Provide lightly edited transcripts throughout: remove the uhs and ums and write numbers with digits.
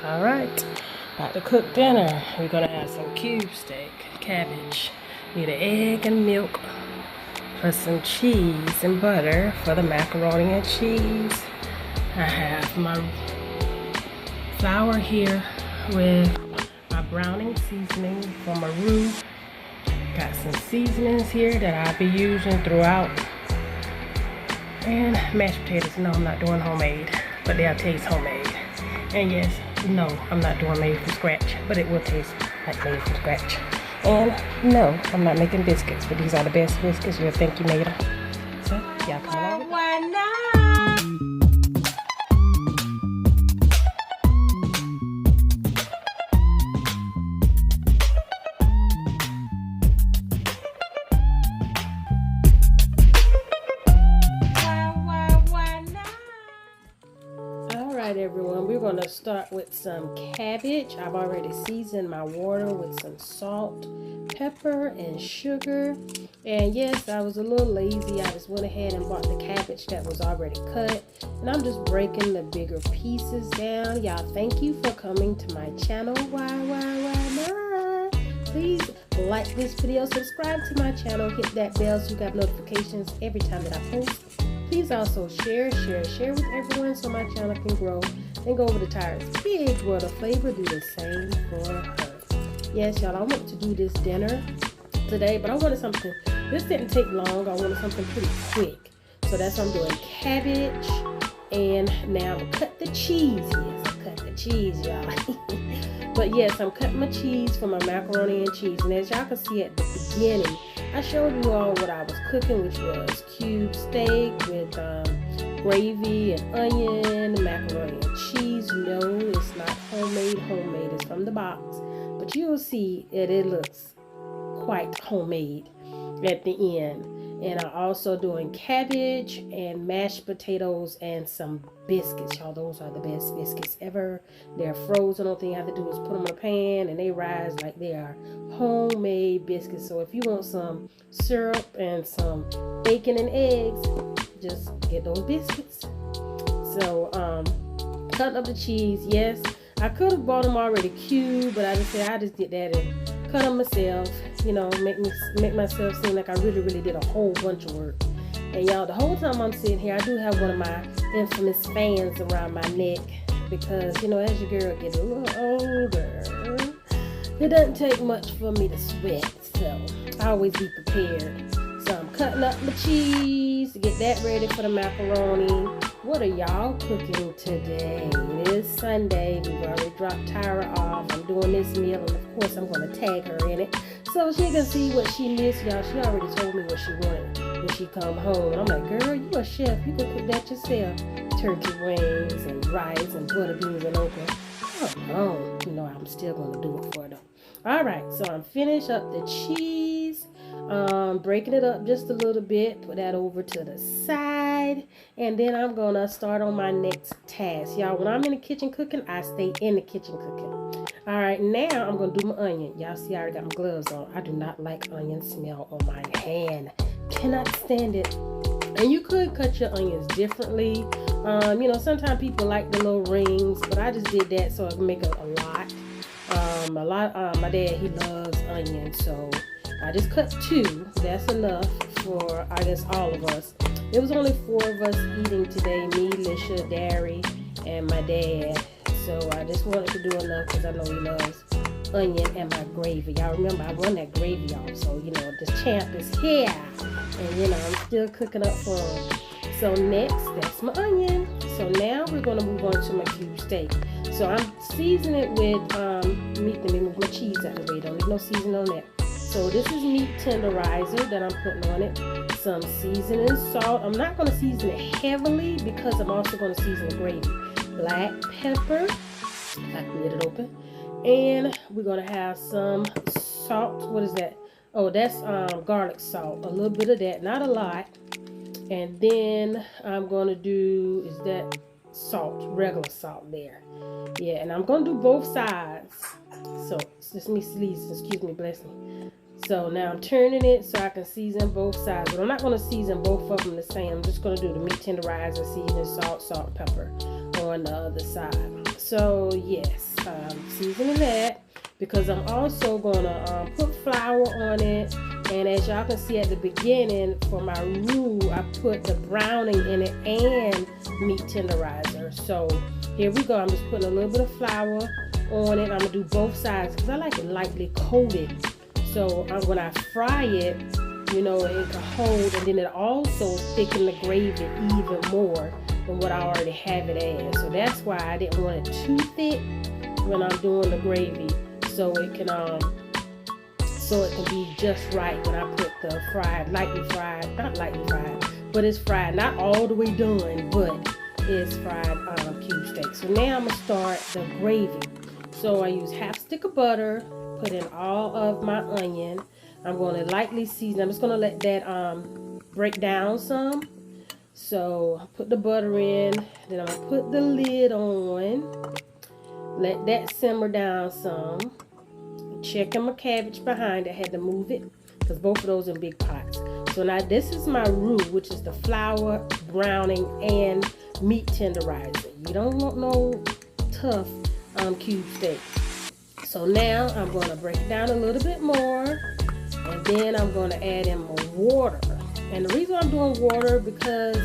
All right, about to cook dinner. We're gonna have some cube steak, cabbage, need an egg and milk, for some cheese and butter for the macaroni and cheese. I have my flour here with my browning seasoning for my roux. Got some seasonings here that I'll be using throughout. And mashed potatoes. No, I'm not doing homemade, but they'll taste homemade. And yes, no, I'm not doing made from scratch, but it will taste like made from scratch. And no, I'm not making biscuits, but these are the best biscuits. You'll think you made them. So, y'all come along. Why not? Everyone, we're going to start with some cabbage. I've already seasoned my water with some salt, pepper, and sugar. And yes, I was a little lazy. I just went ahead and bought the cabbage that was already cut, and I'm just breaking the bigger pieces down. Y'all, thank you for coming to my channel. Why not? Please like this video, subscribe to my channel, hit that bell so you got notifications every time that I post. Please also share with everyone so my channel can grow. And go over to Tyra's Big World of Flavor. Do the same for her. Yes, y'all, I want to do this dinner today, but I wanted something. This didn't take long. I wanted something pretty quick. So that's what I'm doing. Cabbage. And now I'm going to cut the cheese. Yes, I cut the cheese, y'all. But yes, I'm cutting my cheese for my macaroni and cheese. And as y'all can see at the beginning, I showed you all what I was cooking, which was cube steak with gravy and onion, macaroni and cheese. No, it's not homemade. It's from the box. But you'll see that it looks quite homemade at the end. And I'm also doing cabbage and mashed potatoes and some biscuits. Y'all, those are the best biscuits ever. They're frozen. Only thing you have to do is put them in a pan and they rise like they are homemade biscuits. So if you want some syrup and some bacon and eggs, just get those biscuits. So cutting up the cheese. Yes, I could have bought them already cubed, but I just did that and cut them myself. You know, make myself seem like I really did a whole bunch of work. And y'all, the whole time I'm sitting here, I do have one of my infamous fans around my neck because, you know, as your girl gets a little older, it doesn't take much for me to sweat. So I always be prepared. So I'm cutting up the cheese to get that ready for the macaroni. What are y'all cooking today? It is Sunday. We've already dropped Tyra off. I'm doing this meal, and of course I'm going to tag her in it so she can see what she missed. Y'all, she already told me what she wanted when she come home. And I'm like, girl, you a chef. You can cook that yourself. Turkey wings and rice and butter beans and okra. Come on. You know, I'm still going to do it for them. All right, so I'm finished up the cheese. Breaking it up just a little bit, put that over to the side, and then I'm gonna start on my next task. Y'all, when I'm in the kitchen cooking, I stay in the kitchen cooking. All right, now I'm gonna do my onion. Y'all see I already got my gloves on. I do not like onion smell on my hand. Cannot stand it. And you could cut your onions differently. You know, sometimes people like the little rings, but I just did that so I can make a lot. My dad, he loves onions, so I just cut 2. That's enough for, I guess, all of us. It was only 4 of us eating today. Me, Lisha, Dari, and my dad. So I just wanted to do enough because I know he loves onion and my gravy. Y'all remember, I run that gravy off. So, you know, this champ is here. And, you know, I'm still cooking up for him. So next, that's my onion. So now we're going to move on to my cube steak. So I'm seasoning it with meat. Let me move my cheese out of the way. Don't need no seasoning on that. So this is meat tenderizer that I'm putting on it. Some seasoning, salt. I'm not going to season it heavily because I'm also going to season the gravy. Black pepper. I can get it open. And we're going to have some salt. What is that? Oh, that's garlic salt. A little bit of that, not a lot. And then I'm going to do, is that salt, regular salt there. Yeah, and I'm going to do both sides. So, it's just me sneezing, excuse me, bless me. So now I'm turning it so I can season both sides. But I'm not going to season both of them the same. I'm just going to do the meat tenderizer, season, salt, pepper on the other side. So yes, seasoning that because I'm also gonna put flour on it. And as y'all can see at the beginning, for my roux, I put the browning in it and meat tenderizer. So here we go. I'm just putting a little bit of flour on it. I'm gonna do both sides because I like it lightly coated. So when I fry it, you know, it can hold, and then it also thicken the gravy even more than what I already have it as. So that's why I didn't want it too thick when I'm doing the gravy, so it can be just right when I put the not lightly fried, but it's fried, not all the way done, but it's fried cube steak. So now I'm gonna start the gravy. So I use half stick of butter, put in all of my onion. I'm going to lightly season. I'm just going to let that break down some. So I put the butter in, then I'm going to put the lid on, let that simmer down some. Checking my cabbage behind it, I had to move it because both of those in big pots. So now this is my roux, which is the flour, browning, and meat tenderizer. You don't want no tough cube steak. So now I'm going to break it down a little bit more, and then I'm going to add in more water. And the reason I'm doing water because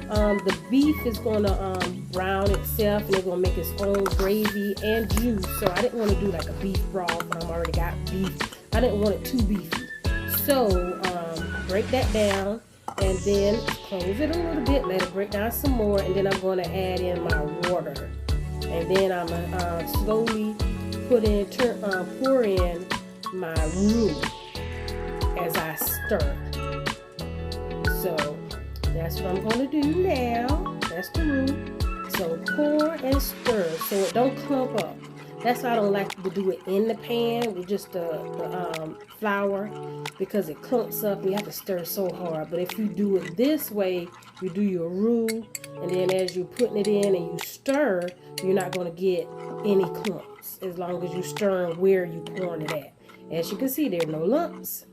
the beef is going to brown itself, and it's going to make its own gravy and juice. So I didn't want to do like a beef broth when I already got beef. I didn't want it too beefy. So break that down, and then close it a little bit, let it break down some more, and then I'm going to add in my water. And then I'm going to slowly pour in my roux as I stir. So that's what I'm going to do now. That's the roux. So pour and stir so it don't clump up. That's why I don't like to do it in the pan with just the flour, because it clumps up and you have to stir so hard. But if you do it this way, you do your roux, and then as you're putting it in and you stir, you're not going to get any clumps as long as you're stirring where you're pouring it at. As you can see, there are no lumps.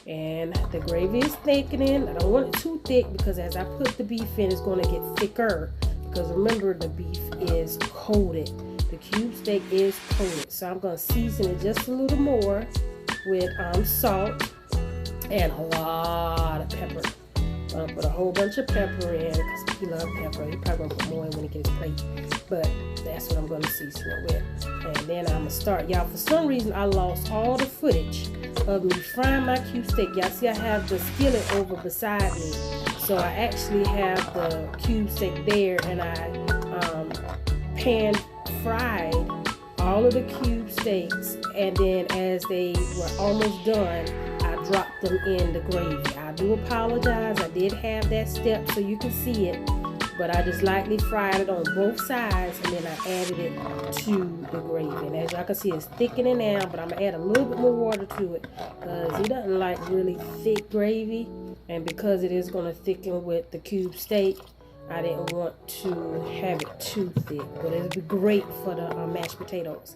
And the gravy is thickening. I don't want it too thick because as I put the beef in, it's going to get thicker. Because remember, the beef is coated. The cube steak is coated. So I'm going to season it just a little more with salt and a lot of pepper. I'm going to put a whole bunch of pepper in because he loves pepper. He probably going to put more in when he gets his plate. But that's what I'm going to season it with. And then I'm going to start. Y'all, for some reason, I lost all the footage of me frying my cube steak. Y'all see I have the skillet over beside me. So I actually have the cube steak there, and I pan fried all of the cube steaks, and then as they were almost done, I dropped them in the gravy. I do apologize, I did have that step so you can see it, but I just lightly fried it on both sides, and then I added it to the gravy. And as y'all can see, it's thickening now, but I'm gonna add a little bit more water to it because he doesn't like really thick gravy, and because it is gonna thicken with the cube steak, I didn't want to have it too thick, but it'll be great for the mashed potatoes.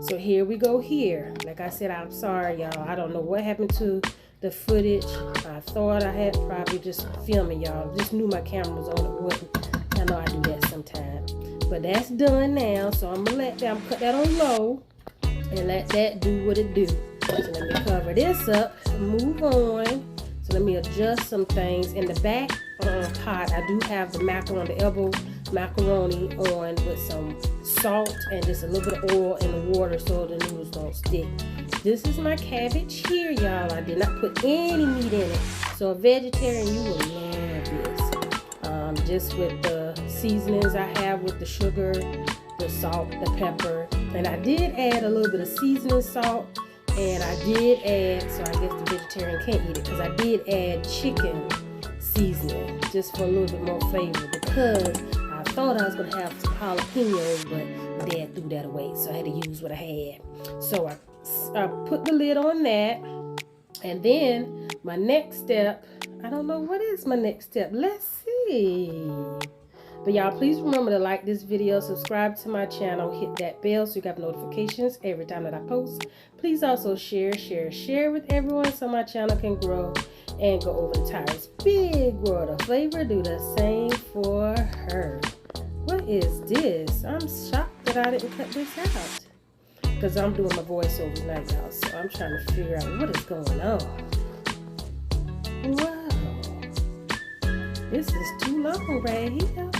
So here we go here. Like I said, I'm sorry, y'all. I don't know what happened to the footage. I thought I had probably just filming, y'all. Just knew my camera was on. It wasn't. I know I do that sometimes. But that's done now. So I'm going to cut that on low and let that do what it do. So let me cover this up and move on. So let me adjust some things. In the back pot, I do have the macaroni, the elbow macaroni on with some salt and just a little bit of oil in the water so the noodles don't stick. This is my cabbage here, y'all. I did not put any meat in it. So a vegetarian, you will love this. Just with the seasonings I have with the sugar, the salt, the pepper. And I did add a little bit of seasoning salt. And I did add, so I guess the vegetarian can't eat it, because I did add chicken seasoning just for a little bit more flavor, because I thought I was going to have some jalapenos, but my dad threw that away, so I had to use what I had. So I put the lid on that, and then my next step, I don't know what is my next step. Let's see. But y'all, please remember to like this video, subscribe to my channel, hit that bell so you have notifications every time that I post. Please also share with everyone so my channel can grow and go over the Tyra's Big World of Flavor. Do the same for her. What is this? I'm shocked that I didn't cut this out. because I'm doing my voiceover tonight, y'all. So I'm trying to figure out what is going on. Wow. This is too long right here.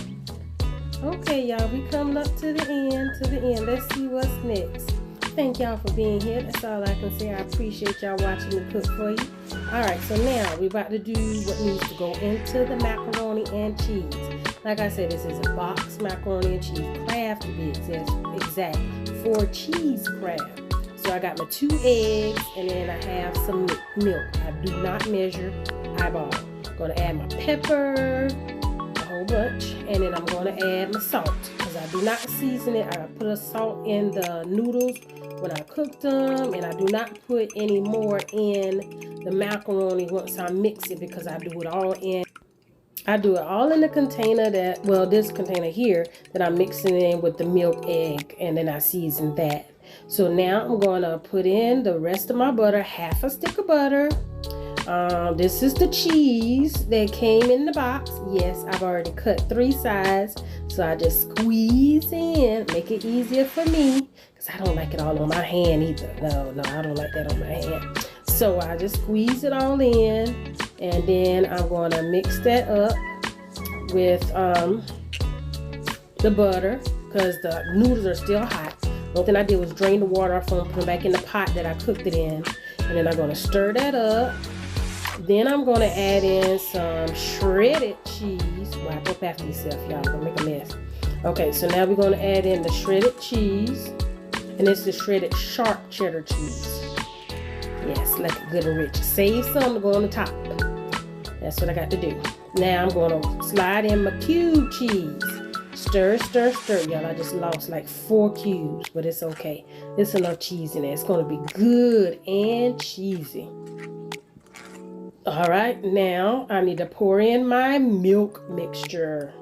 Okay, y'all, we coming up to the end. Let's see what's next. Thank y'all for being here. That's all I can say. I appreciate y'all watching me cook for you. Alright, so now we're about to do what needs to go into the macaroni and cheese. Like I said, this is a box macaroni and cheese Kraft to be exact. 4 cheese Kraft. So I got my 2 eggs and then I have some milk. I do not measure, eyeball. I'm going to add my pepper, a whole bunch, and then I'm going to add my salt because I do not season it. I put a salt in the noodles when I cook them, and I do not put any more in the macaroni once I mix it because I do it all in. I do it all in the container this container here that I'm mixing in with the milk, egg, and then I season that. So now I'm going to put in the rest of my butter, half a stick of butter. This is the cheese that came in the box. Yes, I've already cut 3 sides. So I just squeeze in, make it easier for me. Because I don't like it all on my hand either. No, I don't like that on my hand. So I just squeeze it all in. And then I'm going to mix that up with the butter. Because the noodles are still hot. The only thing I did was drain the water off and put them back in the pot that I cooked it in. And then I'm going to stir that up. Then I'm going to add in some shredded cheese. Wipe up after yourself, y'all. Don't make a mess. Okay, so now we're going to add in the shredded cheese. And it's the shredded sharp cheddar cheese. Yes, like it good and rich. Save some to go on the top. That's what I got to do. Now I'm going to slide in my cube cheese. Stir, stir, stir. Y'all, I just lost like 4 cubes, but it's okay. There's enough cheese in there. It's going to be good and cheesy. Alright, now I need to pour in my milk mixture.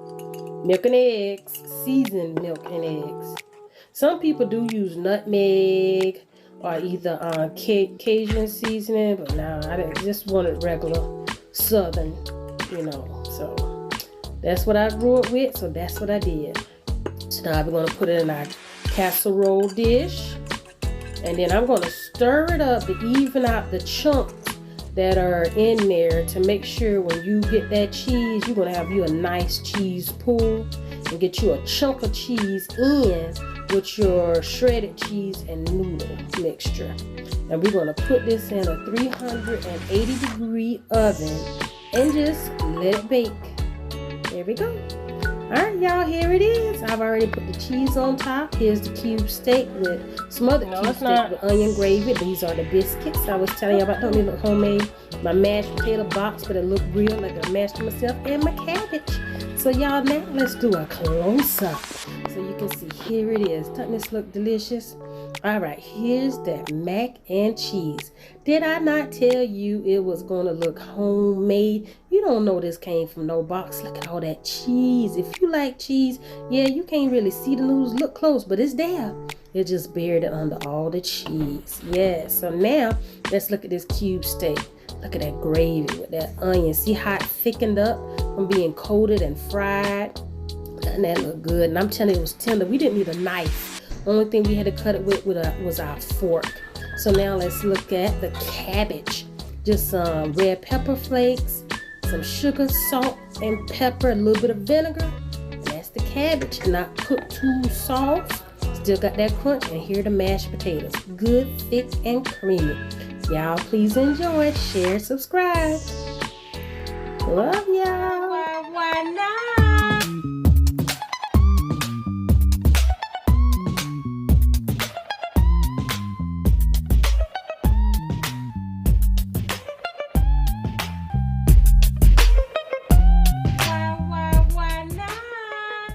Milk and eggs. Seasoned milk and eggs. Some people do use nutmeg or either Cajun seasoning, but no, I just wanted regular Southern, So that's what I grew up with, so that's what I did. So now we're going to put it in our casserole dish. And then I'm going to stir it up to even out the chunks that are in there to make sure when you get that cheese, you're going to have you a nice cheese pool and get you a chunk of cheese in with your shredded cheese and noodle mixture. And we're going to put this in a 380 degree oven and just let it bake. There we go. Alright, y'all, here it is. I've already put the cheese on top. Here's the cube steak with some other cube steak with onion gravy. These are the biscuits I was telling you about. Don't they look homemade? My mashed potato box, but it looked real like I mashed it myself. And my cabbage. So y'all, now let's do a close-up so you can see. Here it is. Doesn't this look delicious? Alright, here's that mac and cheese. Did I not tell you it was going to look homemade? You don't know this came from no box. Look at all that cheese. If you like cheese, yeah, you can't really see the noodles look close, but it's there. It just buried it under all the cheese. Yeah, so now let's look at this cube steak. Look at that gravy with that onion. See how it thickened up from being coated and fried? Doesn't that look good? And I'm telling you, it was tender. We didn't need a knife. The only thing we had to cut it with was our fork. So now let's look at the cabbage. Just some red pepper flakes, some sugar, salt, and pepper, a little bit of vinegar. And that's the cabbage. Not cooked too soft. Still got that crunch. And here are the mashed potatoes. Good, thick, and creamy. Y'all please enjoy, share, subscribe. Love y'all. Why not?